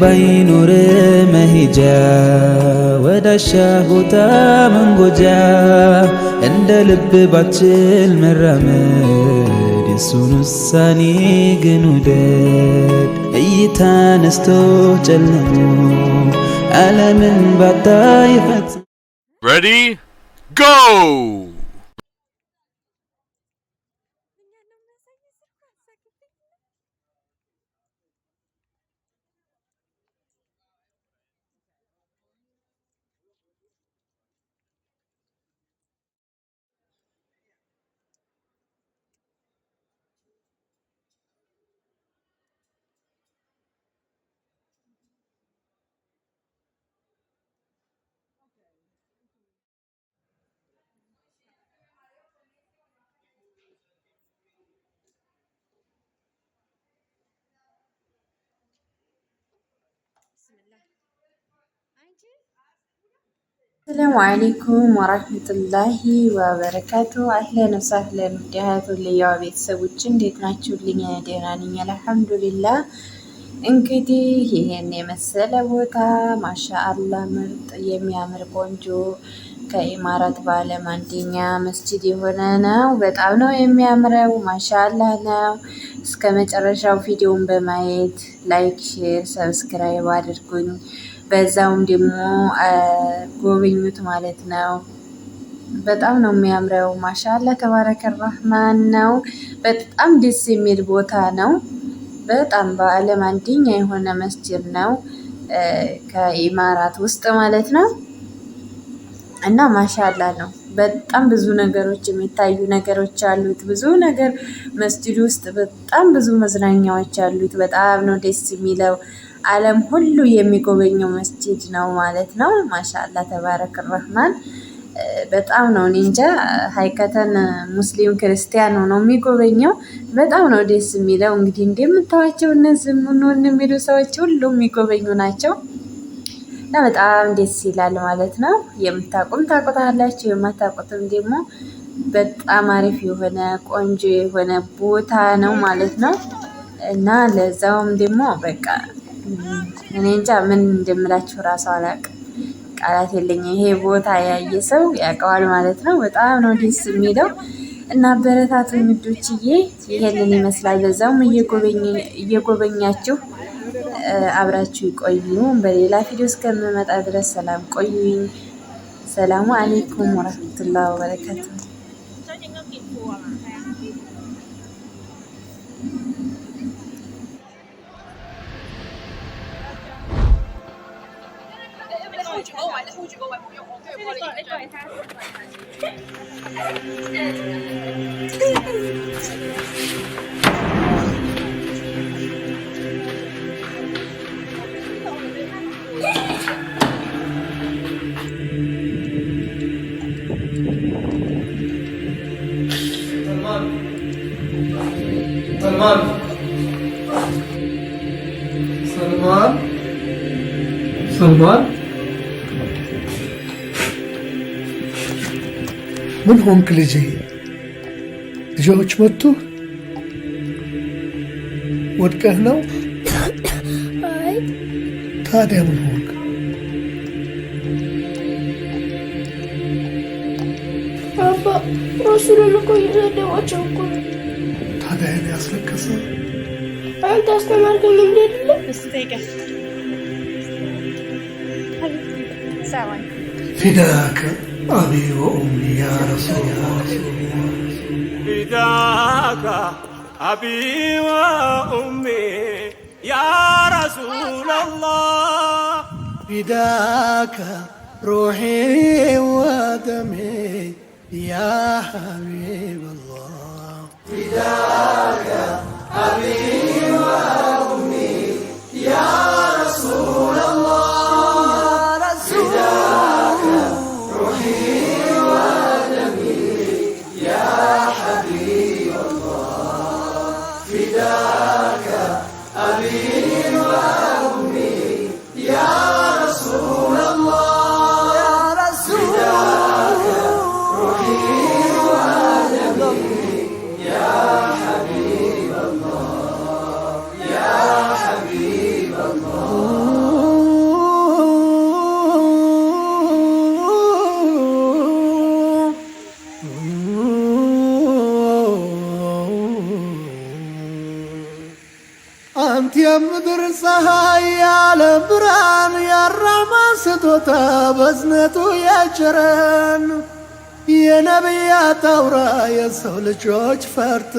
ባይኖር መሄጃ ወዳሻ ቦታ መንጎጃ እንደ ልብ ባችል መራመድ የሱን ውሳኔ ግን ውደድ። እይታ ነስቶ ጨልሞ ዓለምን ባታ ይፈት Ready? Go! السلام عليكم ورحمة الله وبركاته. أهلا وسهلا ودهات اللي بيت سوتشن ديتناتشو اللي ديراني الحمد لله. እንግዲህ ይሄን የመሰለ ቦታ ማሻአላ ምርጥ የሚያምር ቆንጆ ከኢማራት በዓለም አንደኛ መስጂድ የሆነ ነው። በጣም ነው የሚያምረው። ማሻአላ ነው። እስከ መጨረሻው ቪዲዮውን በማየት ላይክ፣ ሼር፣ ሰብስክራይብ አድርጉኝ። በዛውም ደግሞ ጎብኙት ማለት ነው። በጣም ነው የሚያምረው። ማሻአላ ተባረከ ረህማን ነው። በጣም ደስ የሚል ቦታ ነው። በጣም በዓለም አንደኛ የሆነ መስጂድ ነው ከኢማራት ውስጥ ማለት ነው። እና ማሻአላ ነው። በጣም ብዙ ነገሮች የሚታዩ ነገሮች አሉት። ብዙ ነገር መስጂድ ውስጥ በጣም ብዙ መዝናኛዎች አሉት። በጣም ነው ደስ የሚለው። ዓለም ሁሉ የሚጎበኘው መስጂድ ነው ማለት ነው። ማሻአላ ተባረከ ረህማን በጣም ነው። እኔ እንጃ ሀይቀተን ሙስሊም ክርስቲያን ነው የሚጎበኘው። በጣም ነው ደስ የሚለው። እንግዲህ እንደምታዋቸው እነዚህ ምን የሚሉ ሰዎች ሁሉ የሚጎበኙ ናቸው እና በጣም ደስ ይላል ማለት ነው። የምታውቁም ታውቁታላችሁ፣ የማታውቁትም ደግሞ በጣም አሪፍ የሆነ ቆንጆ የሆነ ቦታ ነው ማለት ነው። እና ለዛውም ደግሞ በቃ እኔ እንጃ ምን እንደምላችሁ ራሱ አላውቅም። ቃላት የለኝም። ይሄ ቦታ ያየ ሰው ያውቀዋል ማለት ነው። በጣም ነው ደስ የሚለው እና አበረታቱ ውዶችዬ። ይሄንን ይመስላል። በዛውም እየጎበኛችሁ አብራችሁ ይቆዩ። በሌላ ቪዲዮ እስከምመጣ ድረስ ሰላም ቆዩኝ። ሰላሙ አለይኩም ወራህመቱላሂ ወበረካቱ። ሰልማን ምን ሆንክ ልጄ? ልጆች መጡ? ወድቀህ ነው? አይ ታዲያ ምን ሆንክ? አባ ረሱሉን እኮ እየሰደቧቸው እኮ ነው። ታዲያ እኔ ያስለቀሰ አንተ አስተማርከኝ እንደሌለ ፊዳከ አቢ ወኡሚ ያ ረሱል ፊዳከ አቢ ወኡሚ ያ ረሱለላህ ፊዳከ ሩሒ ወደሜ ያ ሐቢበላህ ፊዳከ አቢ ወኡሚ ያ ረሱለላህ حبيب الله ፀሐይ ያለ ብርሃን የራህማን ስጦታ በዝነቱ ያቸረን የነቢያት አውራ የሰው ልጆች ፈርጥ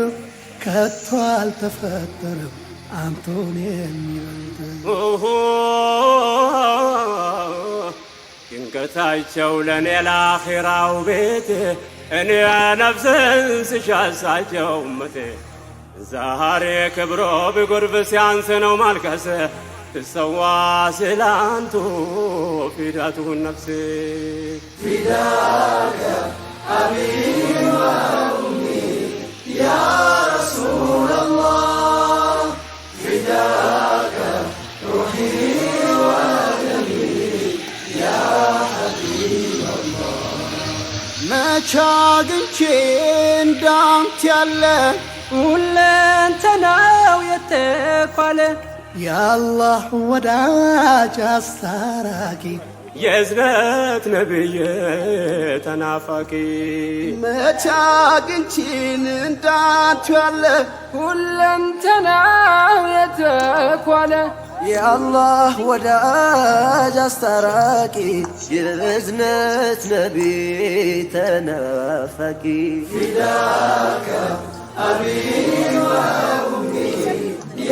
ከቶ አልተፈጠረም አንተን የሚበልጥ ድንገታቸው ለኔ ለአኺራው ቤት እኔ ነፍስን ስሻሳቸው እመቴ ዛሬ ክብሮ ቢጎርፍ ሲያንስ ነው ማልቀስ ትሰዋ ስላንቱ ፊዳቱን ነፍሴ ፊዳከ አቢ ወኡሚ ያ ረሱለላህ ፊዳከ ሩሒ ወደሚ ያ ሐቢበላህ መቼ አግኝቼ እንዳንተ ያለ ሁለንተናው የተኳለ የአላህ ወዳጅ አስታራቂ የእዝነት ነብይ ተናፋቂ መቼ አግኝቼን እንዳንተ ያለ ሁለንተናው የተኳለ የአላህ ወዳጅ አስታራቂ የእዝነት ነቢይ ተናፋቂ ፊዳከ አቢ ወኡሚ ያ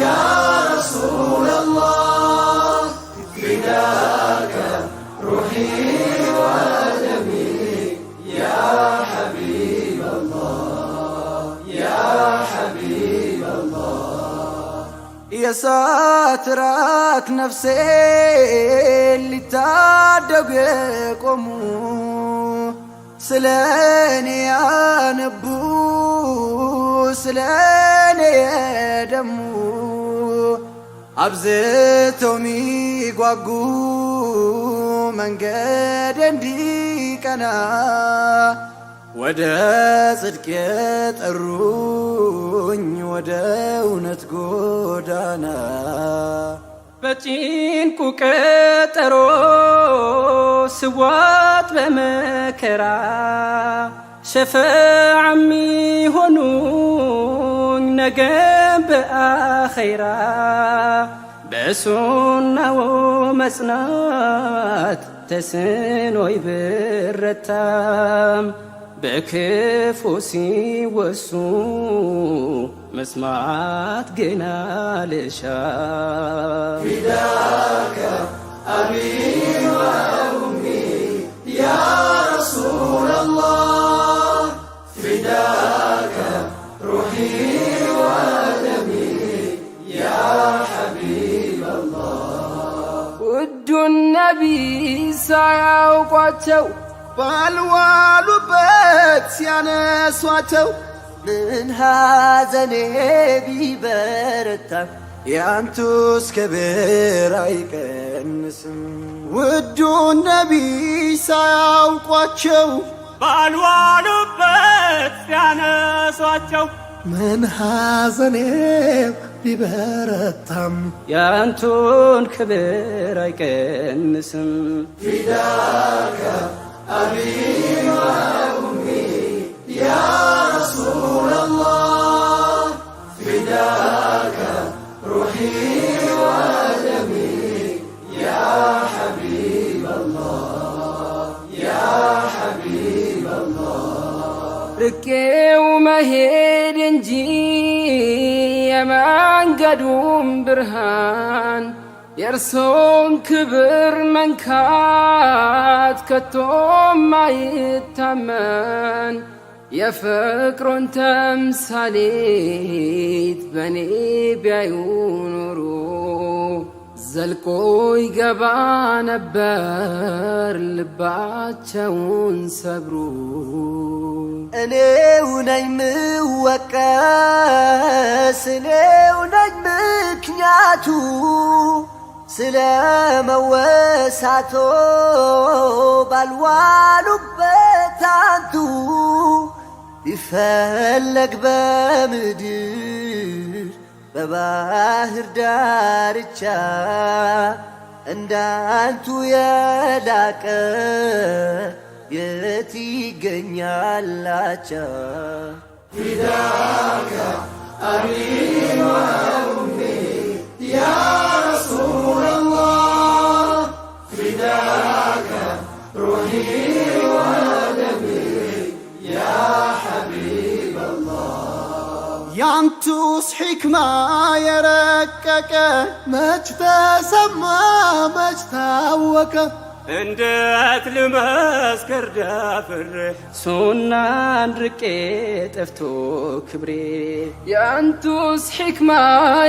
ረሱለላህ ፊዳከ ሩሒ ወደሚ ያ ሐቢበላህ ያ ሐቢበላህ የእሳት ራት ነፍሴ ሊታደጉ የቆሙ ስለኔ ያነቡ ስለኔ የደሙ አብዝተው ሚጓጉ መንገድ እንዲቀና ወደ ጽድቅ የጠሩኝ ወደ እውነት ጎዳና በጭንቁ ቀጠሮ ስዋት በመከራ ሸፈዓ ሚሆኑኝ ነገ በአኺራ በሱናው መጽናት ተስኖይ ብረታም በክፉ ሲወሱ መስማት ግን አልሻም ፊዳከ አቢ ወኡሚ ያ ረሱለላህ ፊዳከ ሩሒ ወደሚ ያ ሐቢበላህ ውዱን ነቢይ ሳያውቋቸው ባልዋሉበት ሲያነሷቸው ምን ሐዘኔ ቢበረታ ያንቱስ ክብር አይቀንስም ውዱን ነቢይ ሳያውቋቸው ባልዋሉበት ሲያነሷቸው ምን ሐዘኔ ቢበረታም ያንቱን ክብር አይቀንስም ፊዳከ አቢ ወኡሚ ያ ረሱለላህ ፊዳከ ሩሒ ወደሚ ያ ሐቢበላህ ያ ሐቢበላህ ርቄው መሄድ እንጂ የመንገዱም ብርሃን የእርሶን ክብር መንካት ከቶም አይታመን የፍቅሮን ተምሳሌት በኔ ቢያዩ ኖሮ ዘልቆ ይገባ ነበር ልባቸውን ሰብሩ እኔው ነኝ ምወቀስ እኔው ነኝ ምክንያቱ ስለ መወሳቶ ባልዋሉበት አንቱ ቢፈለግ በምድር በባህር ዳርቻ እንዳንቱ የላቀ የት ይገኛላቻ ፊዳከ አቢ ወኡሚ ያ رسول الله فداك روحي ودمي يا حبيب الله يانتوس حكمة يركك مجتسمى مجتاوك እንዴት ልመስክር ደፍሬ ሱናን ርቄ ጠፍቶ ክብሬ ያንቱስ ሕክማ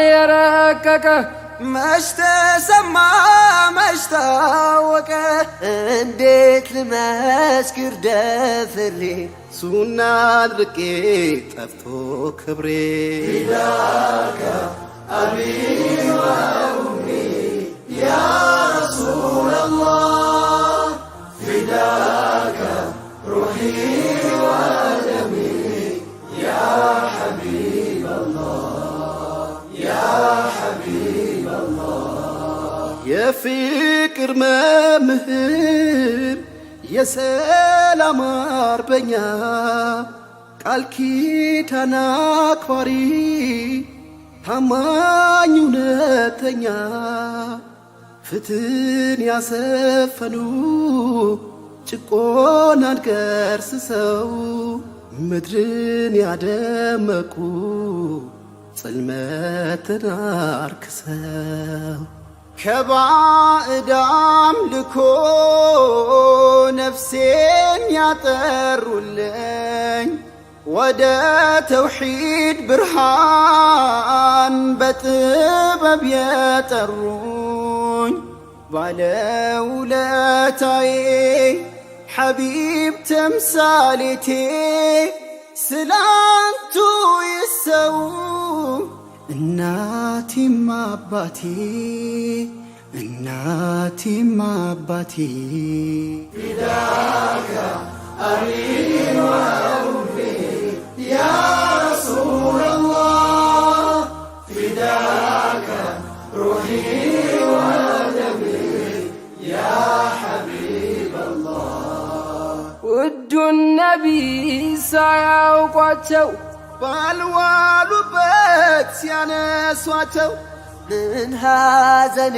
የረቀቀ መች ተሰማ መች ታወቀ እንዴት ልመስክር ደፍሬ ሱናን ርቄ ጠፍቶ ክብሬ ፊዳከ አቢ ወኡሚ ያ رسول الله فداك روحي ودمي يا حبيب الله يا حبيب الله يا فكر ممهر يا سلام أربعين قال كيتنا كفاري تمانيونتنيا ፍትን ያሰፈኑ ጭቆናን ገርስሰው ምድርን ያደመቁ ጽልመትን አርክሰው ከባዕዳም ልኮ ነፍሴን ያጠሩልኝ ወደ ተውሒድ ብርሃን በጥበብ የጠሩኝ ባለውለታዬ ሐቢብ ተምሳሌቴ ስላንቱ ይሰው እናቴም አባቴ እናቴም አባቴ ፊዳከ አቢ ወኡሚ ያ ረሱለላህ ፊዳከ ሩሒ ውዱን ነቢይ ሳያውቋቸው ባልዋሉበት ሲያነሷቸው ምን ሐዘኔ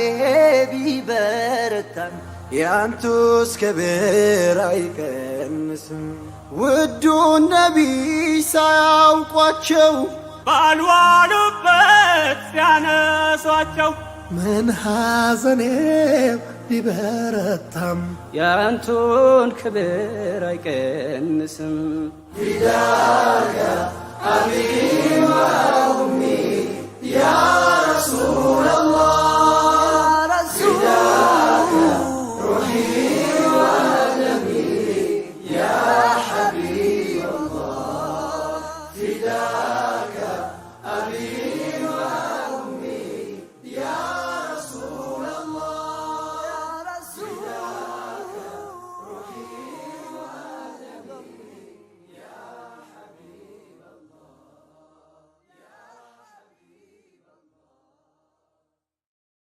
ቢበረታም ያንቱስ ክብር አይቀንስም ውዱን ነቢይ ሳያውቋቸው ባልዋሉበት ሲያነሷቸው ምን ሐዘኔ ቢበረታም ያንቱን ክብር አይቀንስም ፊዳከ አቢ ወኡሚ ያ ረሱለላህ